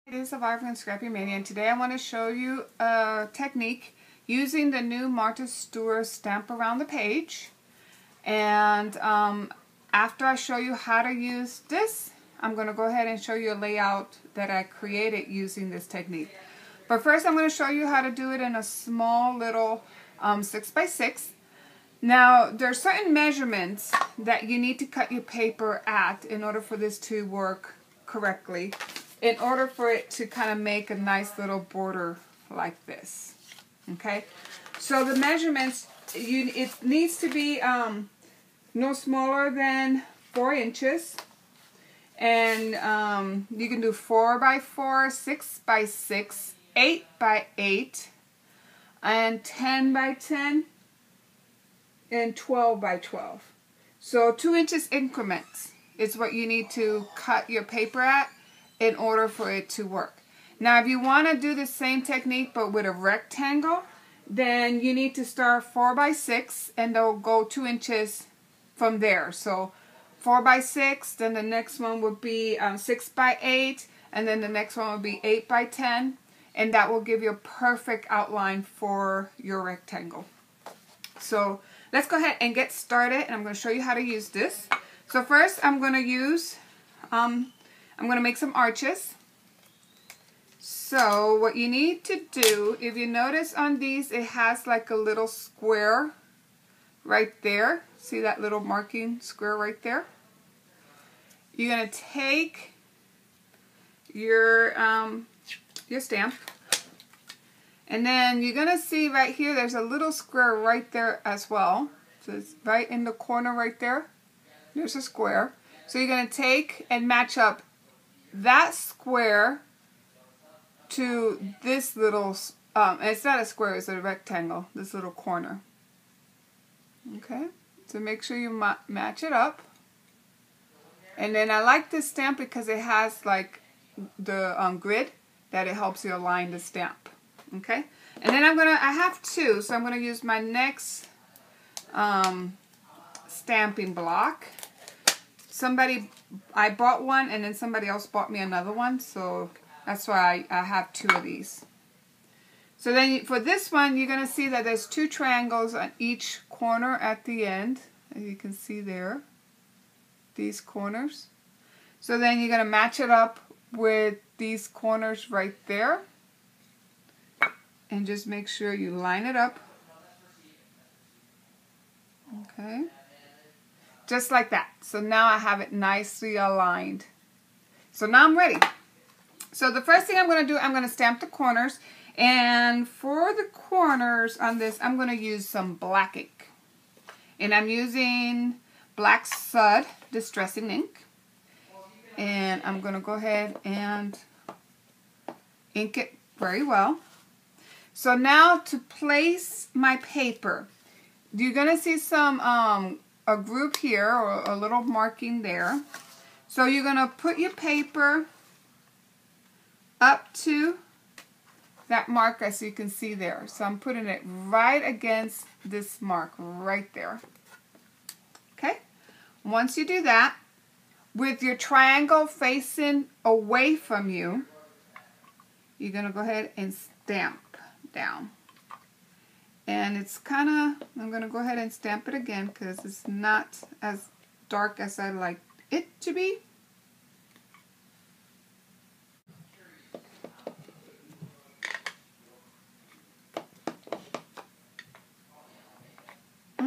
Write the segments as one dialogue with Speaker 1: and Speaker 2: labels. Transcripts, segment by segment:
Speaker 1: It is Survivor and Scrappy Mania, and today I want to show you a technique using the new Martha Stewart stamp around the page. And after I show you how to use this, I'm going to go ahead and show you a layout that I created using this technique. But first I'm going to show you how to do it in a small little 6x6. Now there are certain measurements that you need to cut your paper at in order for this to work correctly, in order for it to kind of make a nice little border like this. Okay, so the measurements, it needs to be no smaller than 4 inches, and you can do 4x4, 6x6, 8x8, and 10x10, and 12x12. So 2 inches increments is what you need to cut your paper at in order for it to work. Now if you want to do the same technique but with a rectangle, then you need to start 4x6 and they'll go 2 inches from there. So 4x6, then the next one would be 6x8, and then the next one would be 8x10, and that will give you a perfect outline for your rectangle. So let's go ahead and get started, and I'm going to show you how to use this. So first I'm going to use, I'm going to make some arches. So what you need to do, if you notice on these, it has like a little square right there. See that little marking square right there? You're going to take your stamp, and then you're going to see right here there's a little square right there as well. So it's right in the corner right there. There's a square. So you're going to take and match up that square to this little, it's not a square, it's a rectangle, this little corner. Okay, so make sure you match it up. And then I like this stamp because it has like the grid that it helps you align the stamp. Okay, and then I have two, so I'm going to use my next stamping block. I bought one and then somebody else bought me another one, so that's why I have two of these. So then for this one, you're going to see that there's 2 triangles on each corner at the end, as you can see there, these corners. So then you're going to match it up with these corners right there, and just make sure you line it up. Okay, just like that. So now I have it nicely aligned. So now I'm ready. So the first thing I'm going to do, I'm going to stamp the corners. And for the corners on this, I'm going to use some black ink. And I'm using Black Sud Distressing Ink. And I'm going to go ahead and ink it very well. So now to place my paper, you're going to see some a group here, or a little marking there. So you're going to put your paper up to that mark, as you can see there. So I'm putting it right against this mark right there. Okay? Once you do that, with your triangle facing away from you, you're going to go ahead and stamp down. And it's kind of, I'm going to go ahead and stamp it again because it's not as dark as I like it to be.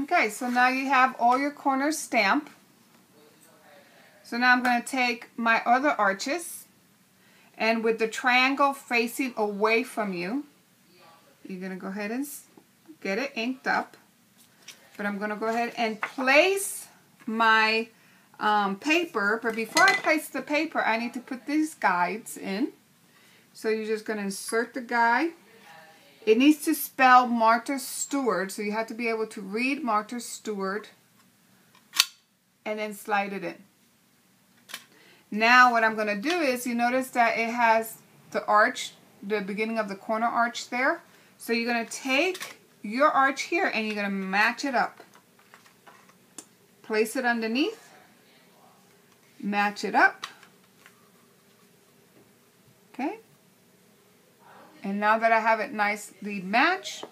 Speaker 1: Okay, so now you have all your corners stamped. So now I'm going to take my other arches, and with the triangle facing away from you, you're going to go ahead and get it inked up. But I'm going to go ahead and place my paper. But before I place the paper, I need to put these guides in. So you're just going to insert the guide. It needs to spell Martha Stewart, so you have to be able to read Martha Stewart, and then slide it in. Now what I'm going to do is, you notice that it has the arch, the beginning of the corner arch there. So you're going to take your arch here and you're going to match it up. Place it underneath, match it up. Okay, And now that I have it nicely matched,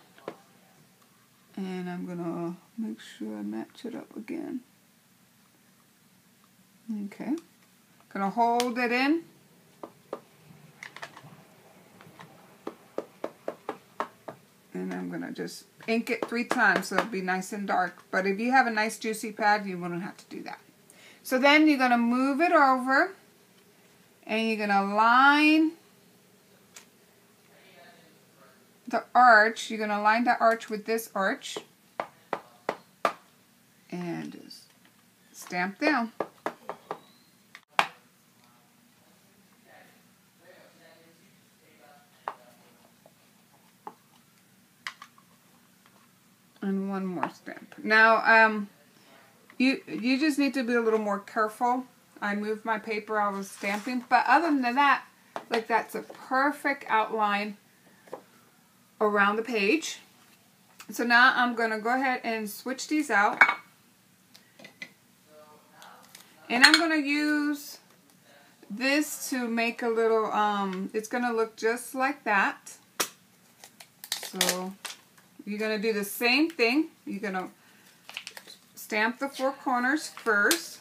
Speaker 1: and I'm gonna make sure I match it up again. Okay, gonna hold it in. And I'm gonna just ink it 3 times so it'll be nice and dark. But if you have a nice juicy pad, you wouldn't have to do that. So then you're gonna move it over and you're gonna line the arch. You're gonna line the arch with this arch and just stamp down. And one more stamp. Now, you just need to be a little more careful. I moved my paper I was stamping, but other than that, like that's a perfect outline around the page. So now I'm going to go ahead and switch these out. And I'm going to use this to make a little, it's going to look just like that. So you're going to do the same thing. You're going to stamp the 4 corners first.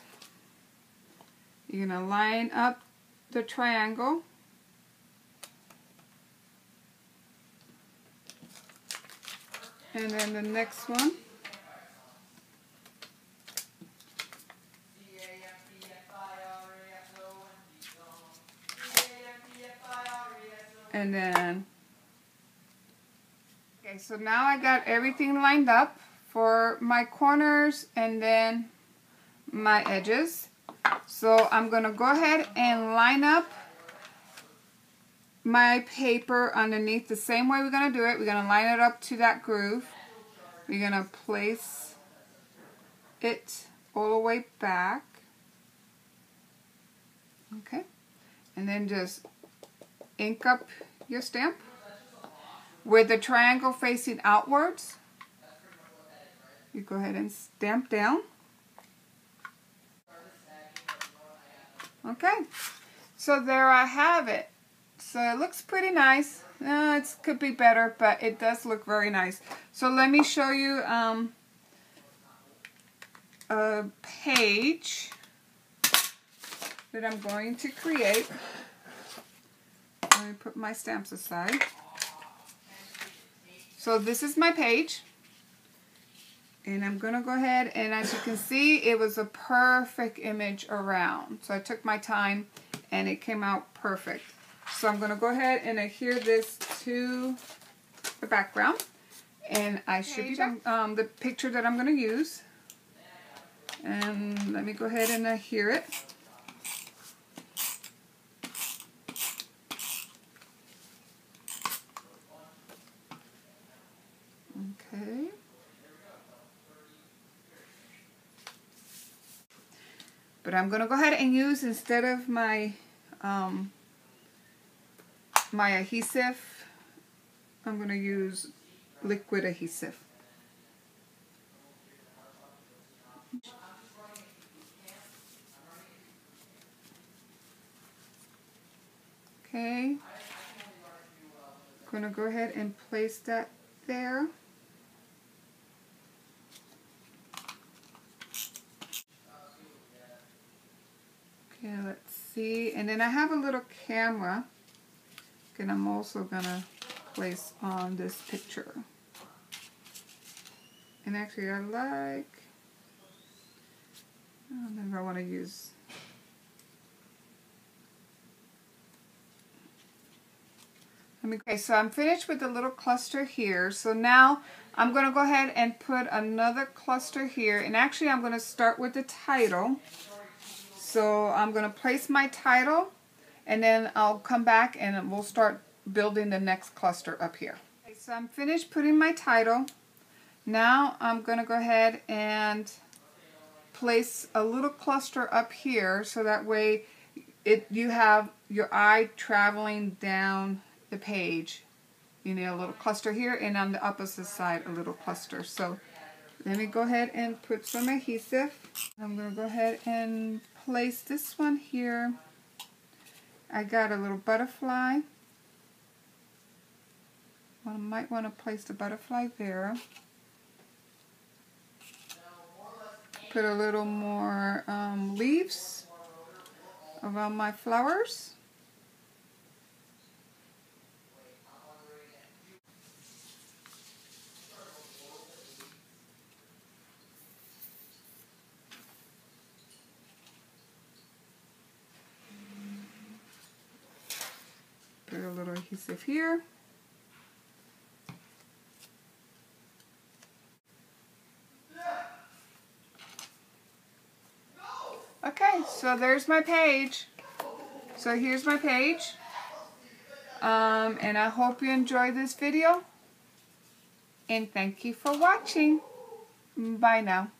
Speaker 1: You're going to line up the triangle. And then the next one. And then, okay, so now I got everything lined up for my corners and then my edges. So I'm going to go ahead and line up my paper underneath the same way we're going to do it. We're going to line it up to that groove. We're going to place it all the way back. Okay. And then just ink up your stamp with the triangle facing outwards. You go ahead and stamp down. Okay. So there I have it. So it looks pretty nice. It could be better, but it does look very nice. So let me show you a page that I'm going to create. Let me put my stamps aside. So this is my page. And I'm going to go ahead, and as you can see, it was a perfect image around. So I took my time and it came out perfect. So I'm going to go ahead and adhere this to the background. And I should be back the picture that I'm going to use. And let me go ahead and adhere it. Okay. But I'm going to go ahead and use, instead of my my adhesive, I'm going to use liquid adhesive. Okay. I'm going to go ahead and place that there. Okay, let's see. And then I have a little camera. And I'm also going to place on this picture. And actually I like, I don't know if I want to use, okay, so I'm finished with the little cluster here. So now I'm going to go ahead and put another cluster here. And actually I'm going to start with the title. So I'm going to place my title, and then I'll come back and we'll start building the next cluster up here. Okay, so I'm finished putting my title. Now I'm going to go ahead and place a little cluster up here, so that way you have your eye traveling down the page. You need a little cluster here, and on the opposite side a little cluster. So let me go ahead and put some adhesive. I'm going to go ahead and place this one here. I got a little butterfly. might want to place the butterfly there. Put a little more leaves around my flowers. Put a little adhesive here. Okay, so there's my page. So here's my page. And I hope you enjoyed this video. And thank you for watching. Bye now.